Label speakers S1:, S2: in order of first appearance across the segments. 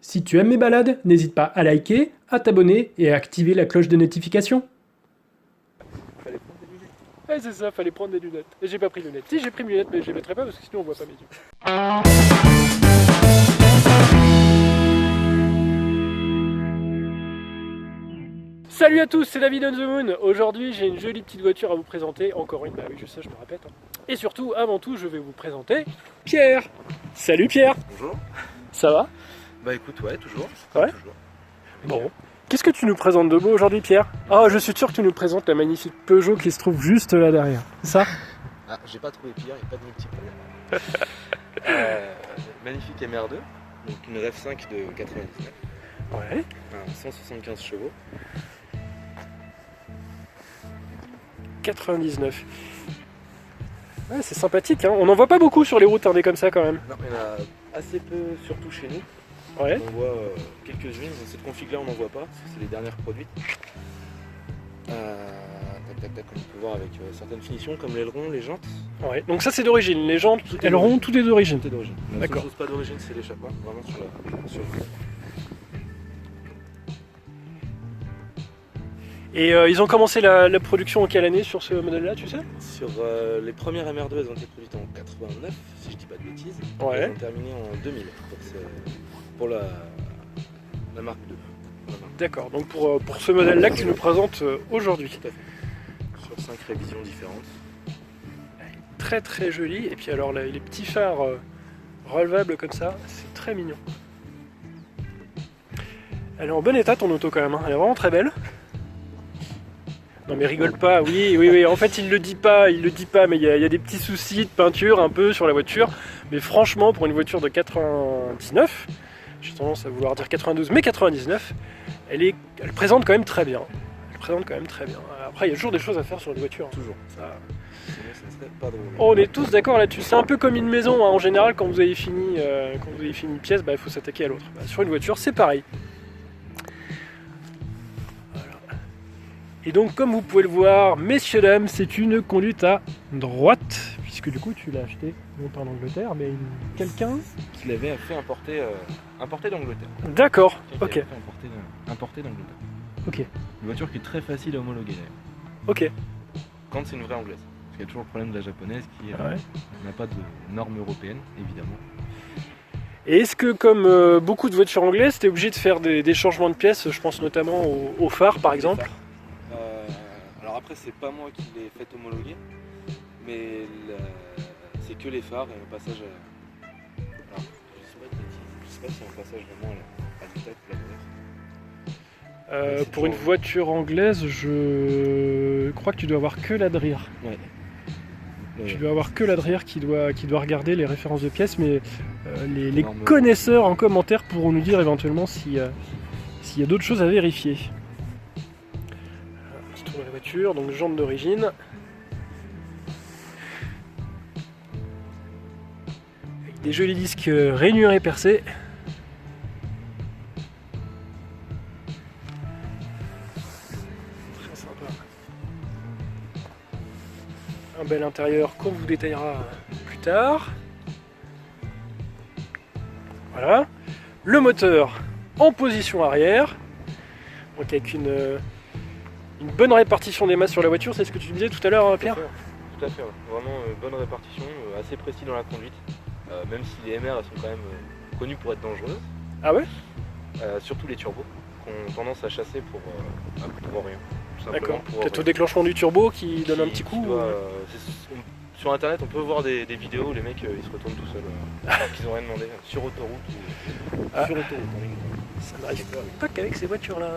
S1: Si tu aimes mes balades, n'hésite pas à liker, à t'abonner et à activer la cloche de notification.
S2: Fallait prendre des lunettes. Ouais, c'est ça, fallait prendre des lunettes. Et j'ai pas pris de lunettes. Si, j'ai pris mes lunettes, mais je les mettrai pas parce que sinon on voit pas mes yeux. Salut à tous, c'est David on the Moon. Aujourd'hui, j'ai une jolie petite voiture à vous présenter. Encore une, bah oui, je sais, je me répète. Et surtout, avant tout, je vais vous présenter Pierre. Salut Pierre.
S3: Bonjour.
S2: Ça va?
S3: Bah écoute, ouais, toujours.
S2: Ouais.
S3: Toujours.
S2: Bon. Qu'est-ce que tu nous présentes de beau aujourd'hui, Pierre? Ah, je suis sûr que tu nous présentes la magnifique Peugeot qui se trouve juste là derrière. C'est ça?
S3: Ah, j'ai pas trouvé pire, il n'y a pas de multiple. Magnifique MR2, donc une REV5 de 99,
S2: Ouais.
S3: 175 chevaux.
S2: 99. Ouais, c'est sympathique, hein. On n'en voit pas beaucoup sur les routes, des comme ça quand même.
S3: Non, il y en a assez peu, surtout chez nous.
S2: Ouais.
S3: On voit quelques-unes, cette config-là on n'en voit pas, parce que c'est les dernières produites. Comme on peut voir avec certaines finitions, comme l'aileron, les jantes.
S2: Ouais. Donc ça c'est d'origine. Les jantes,
S3: Tout est
S2: elles auront tout est d'origine.
S3: Tout est d'origine. La
S2: D'accord.
S3: seule chose pas d'origine, c'est l'échappement, vraiment sur le
S2: Et ils ont commencé la production en quelle année sur ce modèle-là, tu sais?
S3: Sur les premières MR2, elles ont été produites en 89, si je dis pas de bêtises.
S2: Ouais.
S3: Elles ont terminé en 2000 pour la marque 2.
S2: D'accord. Donc pour ce modèle-là que tu nous présentes aujourd'hui.
S3: Tout à fait. Sur 5 révisions différentes.
S2: Très très joli. Et puis alors les petits phares relevables comme ça, c'est très mignon. Elle est en bon état ton auto quand même, hein. Elle est vraiment très belle. Non mais rigole pas, oui. En fait il le dit pas, mais il y a des petits soucis de peinture un peu sur la voiture. Mais franchement, pour une voiture de 99, j'ai tendance à vouloir dire 92, mais 99, elle présente quand même très bien. Après il y a toujours des choses à faire sur une voiture.
S3: Toujours.
S2: Ça...
S3: Sinon, ça serait pas drôle.
S2: On est tous d'accord là-dessus. C'est un peu comme une maison, hein. En général, quand vous avez fini une pièce, il faut s'attaquer à l'autre. Sur une voiture, c'est pareil. Et donc, comme vous pouvez le voir, messieurs, dames, c'est une conduite à droite, puisque du coup, tu l'as acheté non pas en Angleterre, mais quelqu'un
S3: Qui l'avait fait importer d'Angleterre.
S2: D'accord,
S3: Quelqu'un
S2: ok,
S3: qui l'avait fait importer d'Angleterre.
S2: ok,
S3: Une voiture qui est très facile à homologuer d'ailleurs.
S2: ok.
S3: Quand c'est une vraie anglaise. Parce qu'il y a toujours le problème de la japonaise qui
S2: Ouais.
S3: n'a pas de normes européennes, évidemment.
S2: Et est-ce que, comme beaucoup de voitures anglaises, tu es obligé de faire des changements de pièces? Je pense notamment aux phares, par exemple.
S3: Alors après, c'est pas moi qui l'ai fait homologuer, mais c'est que les phares et un passage à... Alors, je sais pas de bêtises, je sais pas si c'est un passage vraiment à l'état de la lumière.
S2: Pour une voiture anglaise, je crois que tu dois avoir que l'Adria.
S3: Ouais.
S2: Tu dois avoir que l'Adria qui doit regarder les références de pièces, mais les
S3: Normes.
S2: connaisseurs en commentaire pourront nous dire éventuellement s'il y a d'autres choses à vérifier. On se trouve la voiture, donc jante d'origine. Avec des jolis disques rainurés percés. Très sympa. Un bel intérieur qu'on vous détaillera plus tard. Voilà. Le moteur en position arrière. Donc avec une bonne répartition des masses sur la voiture, c'est ce que tu disais tout à l'heure, Pierre?
S3: Tout à fait, ouais. Vraiment bonne répartition, assez précis dans la conduite. Même si les MR elles sont quand même connues pour être dangereuses.
S2: Ah ouais?
S3: Surtout les turbos, qui ont tendance à chasser pour rien. Tout simplement
S2: D'accord.
S3: pour
S2: Peut-être au
S3: rien.
S2: déclenchement du turbo qui donne un petit coup.
S3: Sur internet, on peut voir des vidéos où les mecs ils se retournent tout seuls, alors qu'ils n'ont rien demandé, sur autoroute ou sur autoroute en ligne.
S2: Ça n'arrive pas qu'avec ces voitures-là.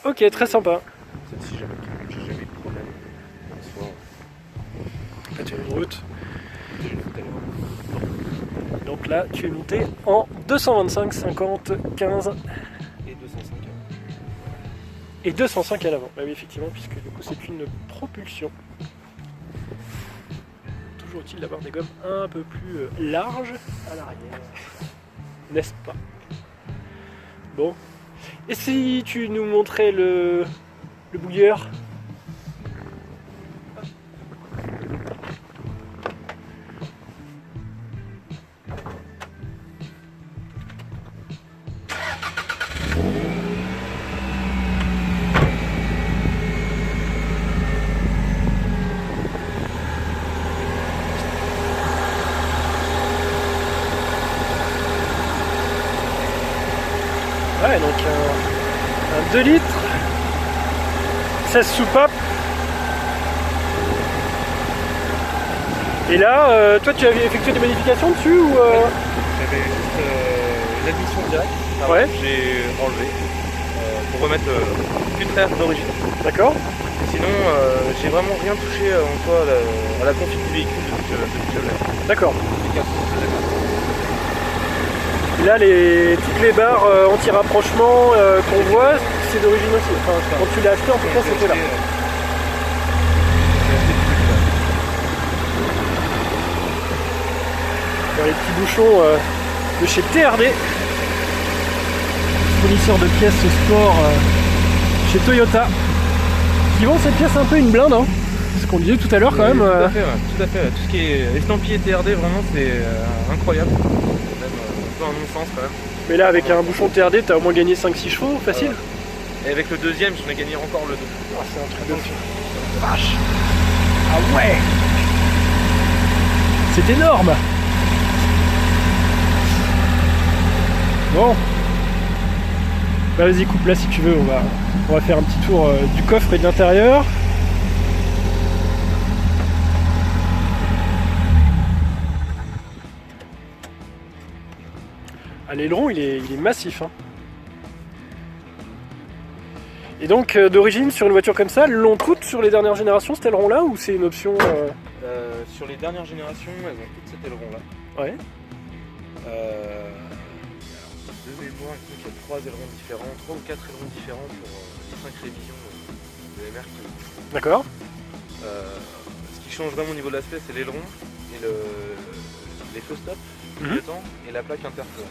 S2: Ok, très sympa.
S3: Celle-ci, j'ai jamais eu de problème. En soi,
S2: Là, tu as une route.
S3: j'ai eu tout à l'heure.
S2: Donc là, tu es monté en 225, 50, 15
S3: Et 205 euros.
S2: et 205 à l'avant. Bah oui, effectivement, puisque du coup, c'est une propulsion. Toujours utile d'avoir des gommes un peu plus larges à l'arrière. N'est-ce pas? Bon. Et si tu nous montrais le bouilleur? Ouais, donc un 2 litres, 16 soupapes. Et là, toi tu avais effectué des modifications dessus ou
S3: J'avais juste l'admission directe.
S2: Ouais.
S3: J'ai enlevé pour remettre une air d'origine.
S2: D'accord.
S3: Sinon, j'ai vraiment rien touché en soi à la config du véhicule depuis que je l'ai.
S2: D'accord.
S3: Les quatre sont très bien.
S2: Et là, toutes les barres anti-rapprochement qu'on voit, c'est d'origine aussi. Enfin, quand tu l'as acheté, en tout cas, c'était là. Dans les petits bouchons de chez TRD, fournisseur de pièces sport chez Toyota, qui vend cette pièce un peu une blinde, hein. C'est ce qu'on disait tout à l'heure quand même.
S3: Tout à fait, ouais, tout à fait. Tout ce qui est estampillé TRD, vraiment, c'est incroyable. Même un peu un non-sens quand même.
S2: Mais là, avec un bouchon TRD, t'as au moins gagné 5-6 chevaux, facile.
S3: Et avec le deuxième, j'en ai gagné encore le 2.
S2: Ah, c'est un truc de fou. Vache. Ah ouais. C'est énorme. Bon. Bah vas-y, coupe là si tu veux, on va faire un petit tour du coffre et de l'intérieur. Ah, l'aileron il est massif, hein. Et donc d'origine sur une voiture comme ça, l'ont toutes sur les dernières générations cet aileron là ou c'est une option
S3: Sur les dernières générations, elles ont toutes cet aileron là.
S2: Ouais.
S3: De mémoire, il y a 3 ailerons différents, 3 ou 4 ailerons différents pour les 5 révisions de MR qui ont.
S2: D'accord.
S3: Ce qui change vraiment au niveau de l'aspect, c'est l'aileron et les feux stop, le temps et la plaque interfeu.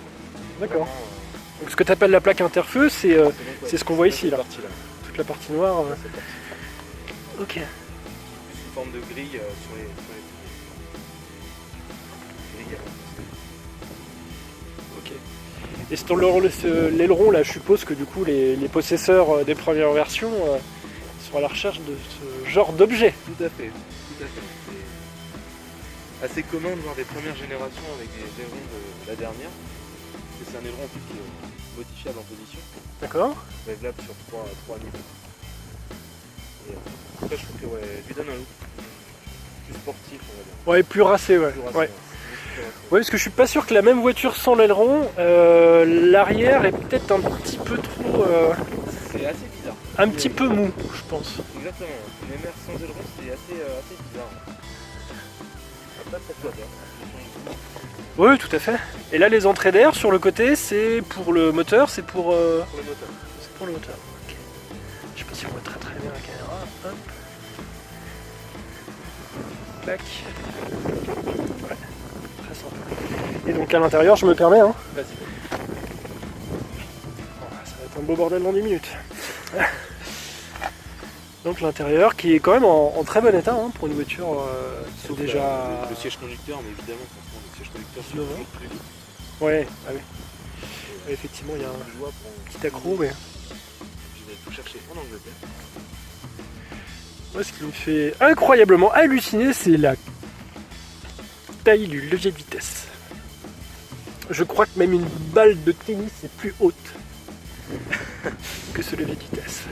S2: D'accord.
S3: Vraiment,
S2: Donc ce que tu appelles la plaque interfeu, c'est
S3: donc,
S2: c'est ce qu'on voit ici là.
S3: cette partie-là.
S2: Toute la partie noire.
S3: Cette partie.
S2: Ok.
S3: Plus une forme de grille sur les grilles avant.
S2: Ok. Et sur l'aileron là, je suppose que du coup les possesseurs des premières versions sont à la recherche de ce genre d'objet.
S3: Tout à fait, tout à fait. C'est assez commun de voir des premières générations avec des ailerons de la dernière. C'est un aileron en plus qui est modifiable en position,
S2: D'accord.
S3: réglable sur 3 niveaux. Et ça, je trouve que lui donne un look plus sportif, on va dire.
S2: Ouais, plus racé, ouais.
S3: Plus
S2: Ouais.
S3: racé,
S2: Ouais, parce que je suis pas sûr que la même voiture sans l'aileron, l'arrière est peut-être un petit peu trop.
S3: C'est assez bizarre.
S2: Un petit peu mou, je pense.
S3: Exactement. Une MR sans aileron, c'est assez bizarre. Pas pourquoi d'ailleurs.
S2: Oui, tout à fait. Et là, les entrées d'air sur le côté, c'est pour le moteur, c'est pour.
S3: Pour le moteur.
S2: C'est pour le moteur. Ok. Je sais pas si on voit très très bien la caméra. Hop. Clac. Ouais. Très sympa. Et donc à l'intérieur, je me permets, hein.
S3: Vas-y.
S2: Ça va être un beau bordel dans 10 minutes. Donc l'intérieur qui est quand même en très bon état hein, pour une voiture qui
S3: Sauf
S2: est déjà.
S3: le siège conducteur, mais évidemment, forcément, le siège conducteur se
S2: Non,
S3: toujours
S2: non.
S3: plus vite.
S2: Ouais, ah oui. Ouais, effectivement, il y a un
S3: Joie pour
S2: petit accro, mais.
S3: Je vais tout chercher en Angleterre.
S2: Moi, ce qui me fait incroyablement halluciner, c'est la taille du levier de vitesse. Je crois que même une balle de tennis est plus haute que ce levier de vitesse.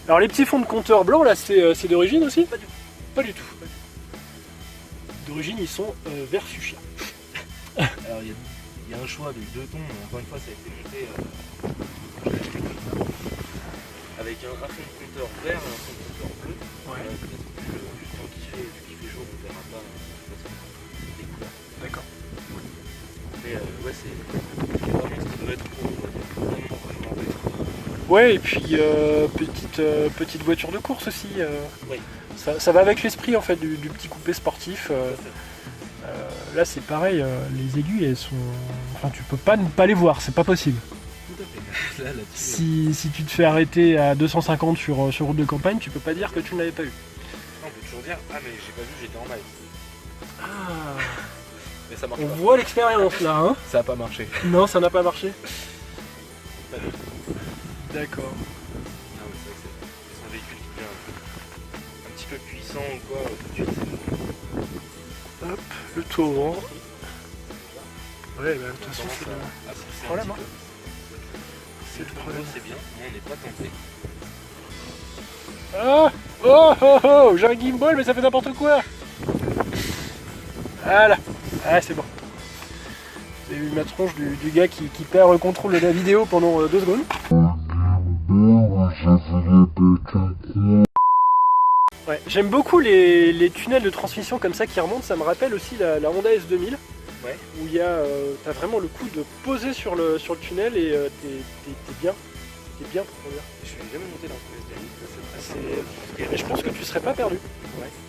S2: Alors les petits fonds de compteur blancs là, c'est d'origine aussi? Pas du tout. Pas du tout. D'origine, ils sont vert fuchsia.
S3: Alors il y a un choix de 2 tons, mais encore une fois ça a été monté je l'ai acheté comme ça, avec un fond de compteur vert et un fond de compteur bleu.
S2: Ouais.
S3: Peut-être que vu qu'il fait jour, on ne verra pas les couleurs.
S2: D'accord.
S3: Mais ouais, c'est vraiment ce qui doit être pour vraiment réglé.
S2: Ouais, et puis petite voiture de course aussi.
S3: Oui.
S2: Ça va avec l'esprit en fait du petit coupé sportif. Là c'est pareil, les aiguilles elles sont. Enfin tu peux pas ne pas les voir, c'est pas possible.
S3: Tout à fait. Là,
S2: Si tu te fais arrêter à 250 sur route de campagne, tu peux pas dire que tu ne l'avais pas eu.
S3: on peut toujours dire ah mais j'ai pas vu, j'étais en maille.
S2: Ah,
S3: Mais ça marche
S2: on
S3: pas.
S2: voit l'expérience là, hein?
S3: Ça a pas marché.
S2: Non, ça n'a pas marché.
S3: Pas du tout.
S2: D'accord.
S3: Ah ouais, c'est vrai que c'est son véhicule qui devient un petit peu puissant ou quoi, tout de suite c'est
S2: Hop, le tout au vent. Ouais, bah, de toute façon, c'est le
S3: à pousser un
S2: problème.
S3: petit
S2: Hein.
S3: peu.
S2: c'est le problème.
S3: C'est bien, mais on n'est pas tenté.
S2: Ah oh oh oh, j'ai un gimbal mais ça fait n'importe quoi. Voilà. Ah c'est bon. Vous avez vu ma tronche du gars qui perd le contrôle de la vidéo pendant 2 secondes. Ouais, j'aime beaucoup les tunnels de transmission comme ça qui remontent, ça me rappelle aussi la Honda S2000.
S3: Ouais.
S2: Où il y a, t'as vraiment le coup de poser sur le tunnel et t'es bien. T'es bien pour conduire.
S3: Je suis jamais monté dans le
S2: Et je pense que tu serais pas perdu.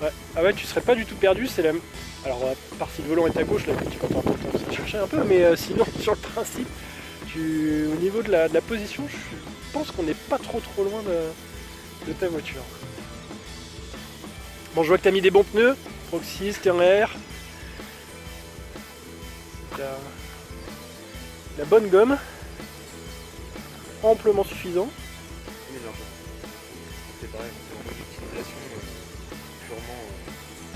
S3: Ouais.
S2: Ah ouais, tu serais pas du tout perdu, c'est la même. Alors, à part si le volant est à gauche, là, tu vas pas tenter de chercher un peu, mais sinon, sur le principe, au niveau de la position, je pense qu'on n'est pas trop loin de ta voiture. Bon, je vois que tu as mis des bons pneus, Proxys, terrain air. La bonne gomme, amplement suffisant.
S3: Oui, largement. C'est pareil, c'est vraiment une utilisation purement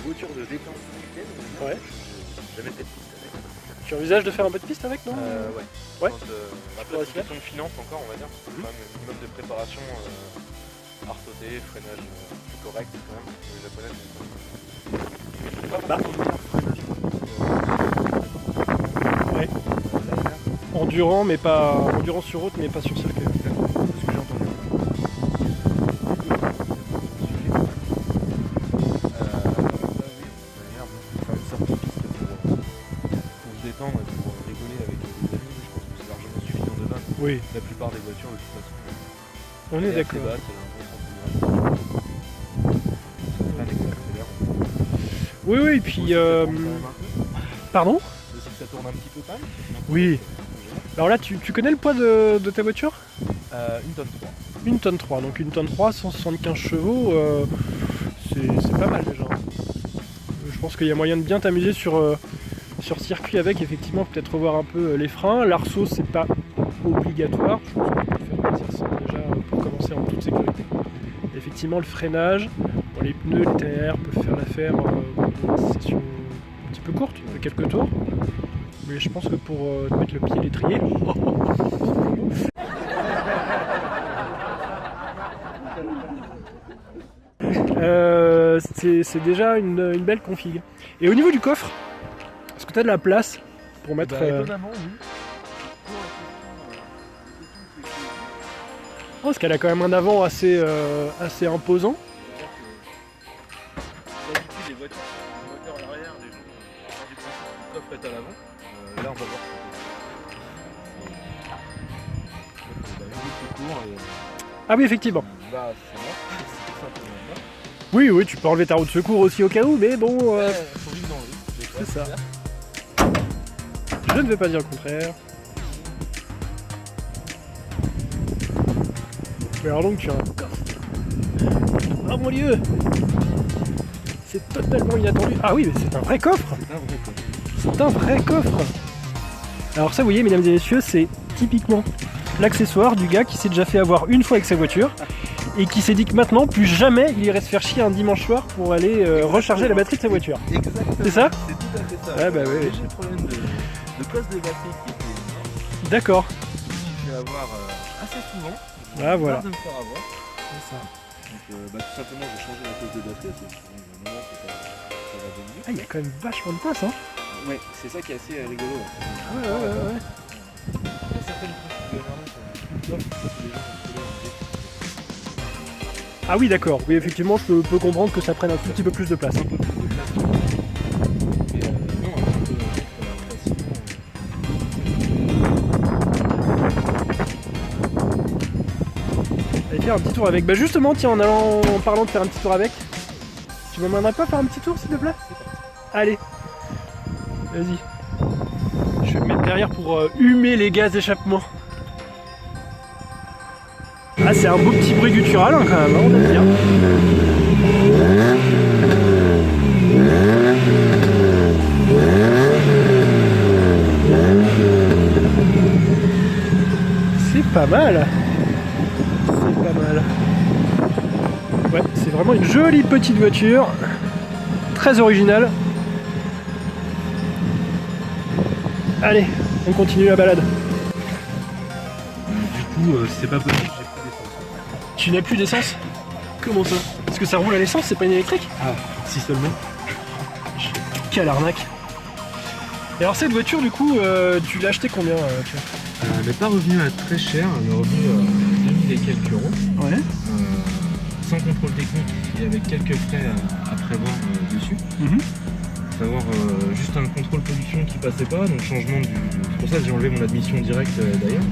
S3: voiture de détente week-end.
S2: Ouais.
S3: J'ai jamais fait de piste avec.
S2: Tu envisages de faire un peu de piste avec, non?
S3: Ouais.
S2: Ouais.
S3: Après, c'est une question de finance encore, on va dire. Quand même un minimum de préparation, artoté, freinage correct quand même. Les japonais,
S2: Ouais. Endurant, mais pas endurant sur route, mais pas sur circuit.
S3: C'est ce que j'ai entendu. Faire une sortie piste pour se détendre et pour rigoler avec des amis, je pense que c'est largement suffisant de base.
S2: Oui,
S3: La plupart des voitures, de toute façon,
S2: on est
S3: assez
S2: d'accord.
S3: basse, elle a un bon sens de gravité. Ça freine et que ça accélère.
S2: Oui, oui, puis... Pardon?
S3: Aussi que ça tourne un petit peu pas.
S2: Oui. Alors là, tu connais le poids de ta voiture?
S3: Une tonne 3.
S2: Une tonne 3, donc une tonne 3, 175 chevaux, c'est pas mal déjà. Je pense qu'il y a moyen de bien t'amuser sur circuit avec, effectivement, peut-être revoir un peu les freins. L'arceau, c'est pas obligatoire, je pense qu'on peut faire un exercice déjà pour commencer en toute sécurité. Effectivement, le freinage, bon, les pneus, les TR peuvent faire l'affaire dans des sessions un petit peu courtes, de quelques tours. Mais je pense que pour te mettre le pied à l'étrier, c'est déjà une belle config. Et au niveau du coffre, est-ce que tu as de la place pour mettre...
S3: Étonnamment, oui.
S2: Oh, parce qu'elle a quand même un avant assez imposant.
S3: D'habitude, les voitures sont moteur à l'arrière, les gens ont du coffre est à l'avant. Là, on va voir.
S2: Ah oui, effectivement.
S3: Là, c'est moi. C'est simplement moi.
S2: Oui, oui, tu peux enlever ta roue de secours aussi au cas où, mais bon...
S3: Faut vivre dans le risque.
S2: c'est ça. Je ne vais pas dire le contraire. Mais alors donc, tu as un coffre. Oh mon dieu! C'est totalement inattendu. Ah oui, mais c'est un vrai coffre! C'est un vrai coffre! Alors ça, vous voyez, mesdames et messieurs, c'est typiquement l'accessoire du gars qui s'est déjà fait avoir une fois avec sa voiture et qui s'est dit que maintenant, plus jamais, il irait se faire chier un dimanche soir pour aller recharger la batterie de sa voiture.
S3: Exactement.
S2: C'est ça?
S3: C'est tout à fait ça.
S2: Ouais, bah oui.
S3: J'ai léger problème de place de batterie qui était
S2: D'accord.
S3: je vais avoir assez souvent.
S2: Ah voilà.
S3: De me faire avoir.
S2: C'est ça.
S3: Donc, tout simplement, j'ai changé la place de batterie parce que il y a un moment que ça va devenir.
S2: Ah, il y a quand même vachement de place, hein?
S3: Ouais, c'est ça qui est assez rigolo.
S2: Ouais.
S3: Il y a certaines petites gouvernances qui les gens ont
S2: Ah oui, d'accord. Oui, effectivement, je peux comprendre que ça prenne un tout petit peu plus de place.
S3: un peu plus de place. Mais non, on peut facilement.
S2: Allez faire un petit tour avec. Bah justement, tiens, en parlant de faire un petit tour avec, tu m'emmènerais pas faire un petit tour, s'il te plaît? Allez. Vas-y. Je vais me mettre derrière pour humer les gaz d'échappement. Ah, c'est un beau petit bruit guttural, hein, quand même, hein, on aime bien. C'est pas mal. C'est pas mal. Ouais, c'est vraiment une jolie petite voiture. Très originale. Allez, on continue la balade.
S3: coup, c'est pas possible, j'ai plus d'essence.
S2: Tu n'as plus d'essence? Comment ça? Parce que ça roule à l'essence, c'est pas une électrique?
S3: Ah, si seulement.
S2: Quelle arnaque! Et alors cette voiture du coup, tu l'as achetée combien tu vois?
S3: Elle n'est pas revenue à très cher, elle est revenue à 2000 et quelques euros.
S2: Ouais.
S3: Sans contrôle technique et avec quelques frais à prévoir dessus. Savoir juste un contrôle pollution qui passait pas, donc changement du... C'est pour ça que j'ai enlevé mon admission directe d'ailleurs.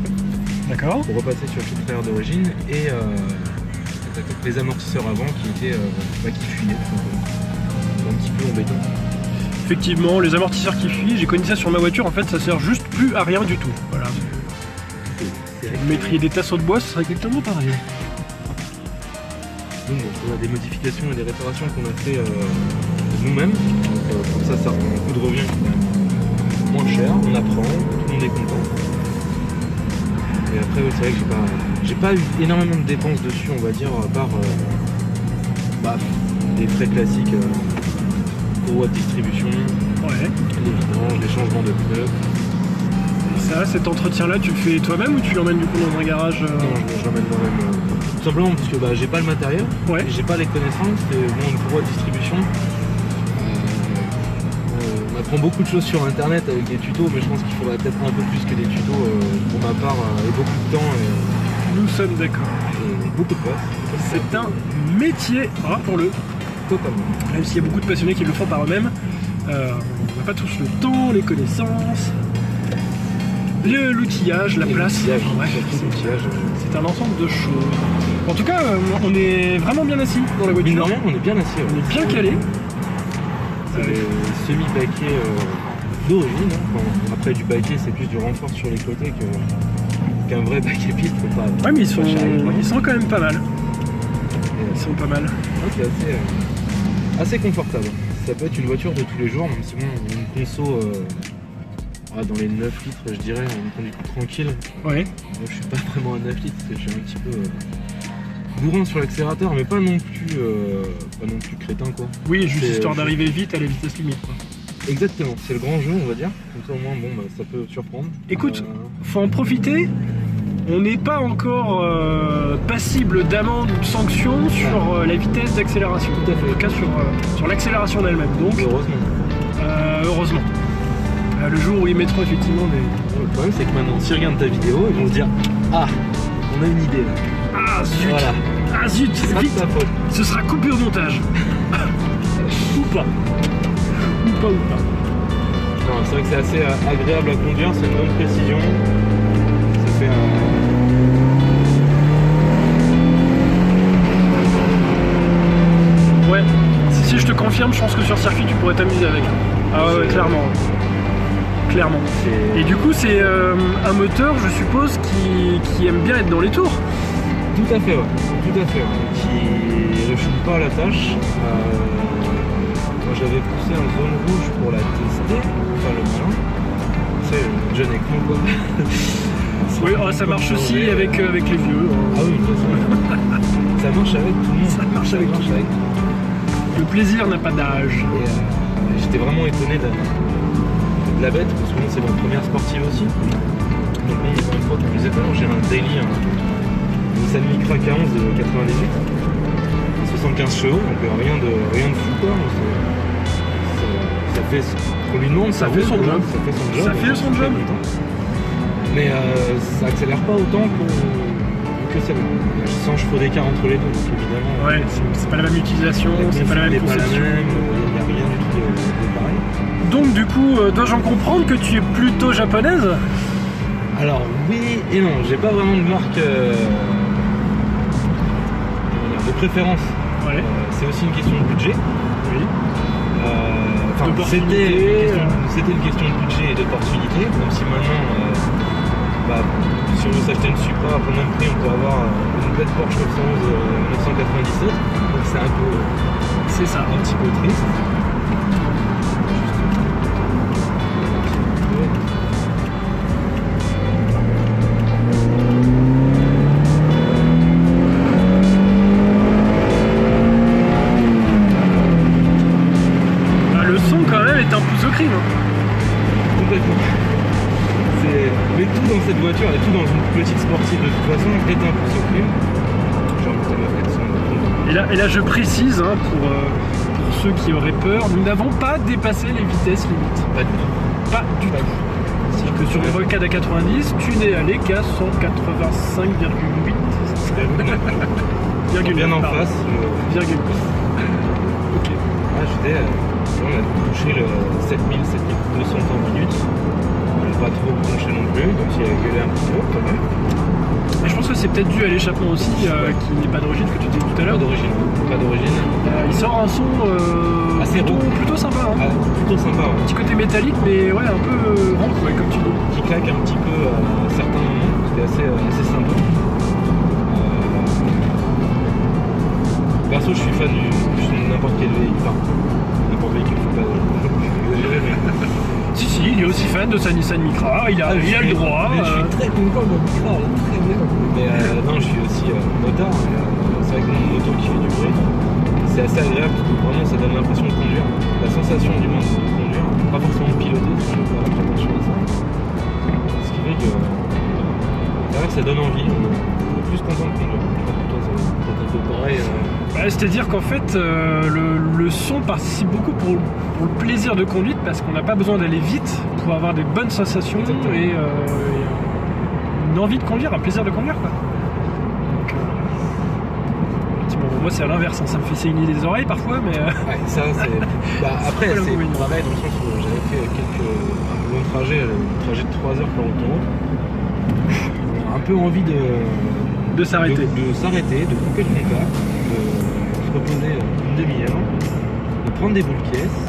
S2: D'accord.
S3: Pour repasser sur le filtre à air d'origine et les amortisseurs avant qui étaient qui fuyaient tout simplement. Un petit peu embêtant.
S2: Effectivement, les amortisseurs qui fuient, j'ai connu ça sur ma voiture, en fait ça sert juste plus à rien du tout. Voilà. Vous mettriez des tasseaux de bois, ce serait exactement pareil.
S3: Donc on a des modifications et des réparations qu'on a fait nous-mêmes. Donc comme ça rend un coût de revient quand même moins cher, on apprend, tout le monde est content. Et après c'est vrai que j'ai pas eu énormément de dépenses dessus, on va dire, à part des frais classiques. Courroie de distribution,
S2: Ouais.
S3: les vidanges, les changements de pneus.
S2: Et ça, cet entretien-là, tu le fais toi-même ou tu l'emmènes du coup dans un garage
S3: Non, je l'emmène moi-même. Tout simplement parce que j'ai pas le matériel,
S2: Ouais.
S3: j'ai pas les connaissances, et une courroie de distribution. On apprend beaucoup de choses sur internet avec des tutos, mais je pense qu'il faudrait peut-être un peu plus que des tutos pour ma part, et beaucoup de temps
S2: Nous sommes d'accord.
S3: et beaucoup de place.
S2: C'est un métier, rappelons-le,
S3: Totalement.
S2: même s'il y a beaucoup de passionnés qui le font par eux-mêmes. On n'a pas tous le temps, les connaissances, l'outillage, la
S3: Et
S2: place.
S3: l'outillage,
S2: Bref,
S3: surtout l'outillage.
S2: c'est un ensemble de choses. En tout cas, on est vraiment bien assis dans la
S3: Mine de
S2: voiture.
S3: rien, on est bien assis.
S2: On est bien calé.
S3: C'est des semi-baquets d'origine. Après du baquet, c'est plus du renfort sur les côtés qu'un vrai baquet piste.
S2: Ouais, mais ils sont quand même pas mal. Ils sont pas mal.
S3: C'est assez confortable. Ça peut être une voiture de tous les jours, même si bon, une conso dans les 9 litres, je dirais, on conduit tranquille.
S2: Ouais.
S3: Moi, je suis pas vraiment à 9 litres, parce que je suis un petit peu bourrin sur l'accélérateur, mais pas non plus crétin quoi.
S2: Oui, juste
S3: C'est,
S2: histoire d'arriver vite à la vitesse limite, quoi.
S3: Exactement, c'est le grand jeu, on va dire. Comme ça au moins, ça peut surprendre.
S2: Écoute, faut en profiter. On n'est pas encore passible d'amende ou de sanction sur la vitesse d'accélération.
S3: Tout à fait.
S2: En tout cas sur l'accélération d'elle-même. Donc,
S3: Heureusement.
S2: heureusement. Le jour où ils mettront effectivement des...
S3: Le problème, c'est que maintenant, s'ils regardent ta vidéo, ils vont se dire ah, on a une idée là.
S2: Ah zut
S3: Voilà.
S2: Ah zut
S3: C'est pas de
S2: Vite
S3: ta faute.
S2: Ce sera coupé au montage. Ou pas. Ou pas.
S3: Non, c'est vrai que c'est assez agréable à conduire, c'est une bonne précision. Ça fait un.
S2: Ouais. Si je te confirme, je pense que sur circuit tu pourrais t'amuser avec. Ah ouais, clairement. Clairement. Et du coup, c'est un moteur, je suppose, qui aime bien être dans les tours.
S3: Tout à fait, ouais. Tout à fait, ouais. Qui rechute pas la tâche. Moi, j'avais poussé en zone rouge pour la tester, enfin le malin. C'est jeune avec nous, quoi.
S2: Oui, ça marche aussi avec les vieux.
S3: Ah oui, de toute façon. Ça marche avec tout le monde.
S2: Ça marche avec tout le monde. Le plaisir n'a pas d'âge.
S3: Et j'étais vraiment étonné de la bête, parce que bon, c'est ma première sportive aussi. Donc bon, encore une fois, comme je disais tout à l'heure, j'ai un daily, une Nissan Micra K11 de 98, 75 chevaux, donc rien de fou quoi. Ça fait ce qu'on lui demande,
S2: Ça fait son job.
S3: Ça fait son job.
S2: Ça fait son job.
S3: Mais ça accélère pas autant que celle-là. 100 chevaux d'écart entre les deux, donc évidemment.
S2: Ouais, c'est pas la même utilisation, c'est pas la même conception.
S3: Il n'y a rien du tout de pareil.
S2: Donc du coup, dois-je en comprendre que tu es plutôt japonaise?
S3: Alors oui et non, j'ai pas vraiment de marque de préférence.
S2: Ouais.
S3: C'est aussi une question de budget.
S2: Oui.
S3: Enfin,
S2: D'opportunité.
S3: c'était une question de budget et d'opportunité, même si maintenant, si on veut s'acheter une Supra pour le même prix, on peut avoir une bête Porsche 911 1997, donc c'est un peu,
S2: C'est ça.
S3: un petit peu triste.
S2: Le son quand même est un pouce au crime.
S3: Complètement. Mais tout dans cette voiture et tout dans une petite sportive de toute façon est un peu surpris. J'ai envie de mettre son.
S2: Et là, je précise, hein, pour ceux qui auraient peur, nous n'avons pas dépassé les vitesses limites.
S3: Pas du tout.
S2: Pas du tout. C'est-à-dire que sur une rocade à 90, tu n'es allé qu'à 185,8.
S3: Bien en face.
S2: Virgule. Ok.
S3: Ah, j'étais. On a touché le 7200 en minutes. On n'a pas trop bronché non plus, donc il a gueulé un petit peu quand même.
S2: Et je pense que c'est peut-être dû à l'échappement aussi, qui n'est pas d'origine, que tu disais tout à l'heure.
S3: Pas d'origine.
S2: Il sort un son
S3: assez
S2: plutôt sympa. Hein.
S3: Ah, plutôt sympa, ouais.
S2: Petit côté métallique, mais ouais, un peu rond, ouais, comme tu dis.
S3: Qui claque un petit peu à certains moments, c'était assez sympa. Perso, je suis fan de n'importe quel véhicule. Enfin, n'importe véhicule, faut pas exagérer, mais.
S2: Si, il est aussi fan de sa Nissan Micra, il a le droit.
S3: Je suis très content de Micra, elle est très bien. Mais non, je suis aussi motard. C'est vrai que mon moto qui fait du bruit, c'est assez agréable parce que vraiment ça donne l'impression de conduire. La sensation du monde de conduire, pas forcément de piloter, parce que je fais pas attention à ça. Ce qui fait que derrière ça donne envie, on est plus content de conduire. Je crois que toi ça va être un peu pareil.
S2: C'est-à-dire qu'en fait, le son participe beaucoup pour le plaisir de conduite parce qu'on n'a pas besoin d'aller vite pour avoir des bonnes sensations et une envie de conduire, un plaisir de conduire, quoi. Donc, moi c'est à l'inverse, hein, ça me fait saigner les oreilles parfois, mais...
S3: Ouais, ça c'est... après c'est pareil dans le sens où j'avais fait un long trajet, un trajet de 3 heures par autoroute. Un peu envie
S2: de s'arrêter.
S3: De s'arrêter, de couper le contact, de se reposer une demi-heure, de prendre des boules de caisse,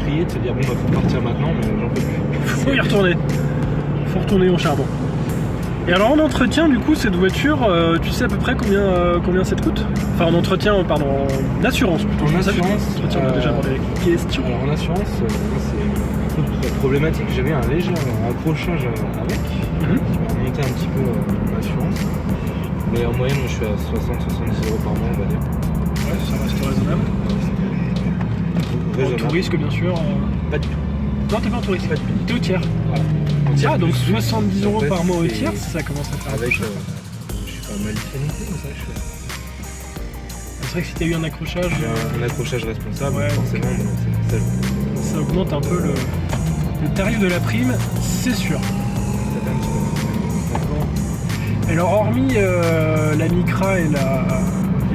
S3: prier, de se dire bon bah faut partir maintenant mais j'en peux plus.
S2: Faut y retourner. Faut retourner au charbon. Et alors en entretien du coup cette voiture, tu sais à peu près combien ça te coûte? Enfin en entretien, pardon, en assurance plutôt.
S3: En assurance,
S2: on a déjà abordé la question.
S3: Alors en assurance, c'est un peu problématique. J'avais un léger accrochage avec, qui m'a monté un petit peu l'assurance. Mais en moyenne, moi, je suis à 60-70 € par mois, on va dire.
S2: Ouais, ça reste raisonnable. En tout risque bien sûr.
S3: Pas du tout.
S2: Non, t'es pas en tout risque.
S3: Pas du tout.
S2: T'es au tiers.
S3: Voilà.
S2: Ah, donc 70 € par mois au tiers, ça commence à faire.
S3: Avec, je suis pas mal différencié, mais ça, je suis.
S2: C'est vrai que si t'as eu un accrochage.
S3: Un accrochage responsable,
S2: ouais,
S3: forcément,
S2: ça augmente un peu le tarif de la prime, c'est sûr.
S3: Ça fait un petit peu.
S2: Alors, hormis la Micra et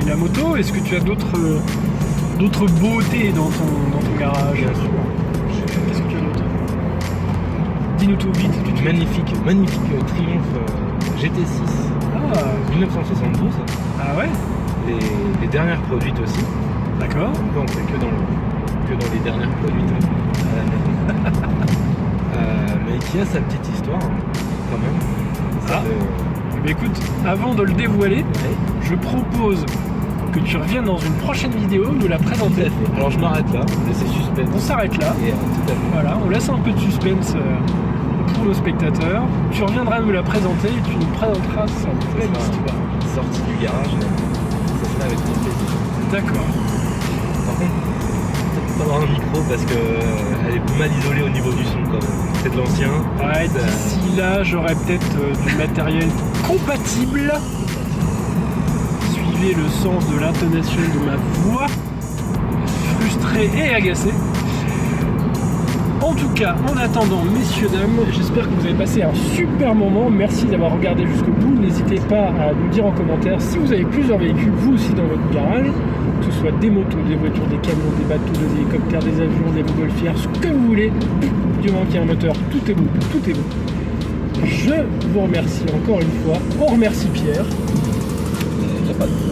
S2: la moto, est-ce que tu as d'autres beautés dans ton garage?
S3: Bien sûr.
S2: Qu'est-ce que tu as d'autre? Dis-nous tout vite.
S3: Magnifique Triumph GT6 1972.
S2: Ah ouais?
S3: Les dernières produites aussi.
S2: D'accord.
S3: Donc on fait que dans les dernières produites à la maison. Mais qui a sa petite histoire quand même.
S2: Mais écoute, avant de le dévoiler, je propose que tu reviennes dans une prochaine vidéo nous la présenter.
S3: Alors je m'arrête là, laissez suspense.
S2: On s'arrête là.
S3: Et, tout à fait.
S2: Voilà, on laisse un peu de suspense pour nos spectateurs. Tu reviendras nous la présenter et tu nous présenteras sa belle histoire.
S3: Sortie du garage, ça sera avec grand plaisir.
S2: D'accord.
S3: Par contre, peut-être pas avoir un micro parce qu'elle est mal isolée au niveau du son quand même. C'est de l'ancien.
S2: Ouais, d'ici là, j'aurai peut-être du matériel compatible. Suivez le sens de l'intonation de ma voix, frustrée et agacée. En tout cas, en attendant, messieurs, dames, j'espère que vous avez passé un super moment. Merci d'avoir regardé jusqu'au bout. N'hésitez pas à nous dire en commentaire si vous avez plusieurs véhicules, vous aussi, dans votre garage. Que ce soit des motos, des voitures, des camions, des bateaux, des hélicoptères, des avions, des montgolfières, ce que vous voulez. Du moment qu'il y a un moteur, tout est beau, tout est beau. Je vous remercie encore une fois. On remercie Pierre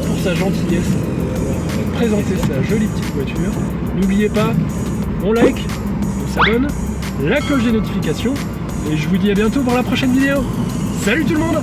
S2: pour sa gentillesse de présenter sa jolie petite voiture. N'oubliez pas, on like, on s'abonne, la cloche des notifications, et je vous dis à bientôt pour la prochaine vidéo. Salut tout le monde!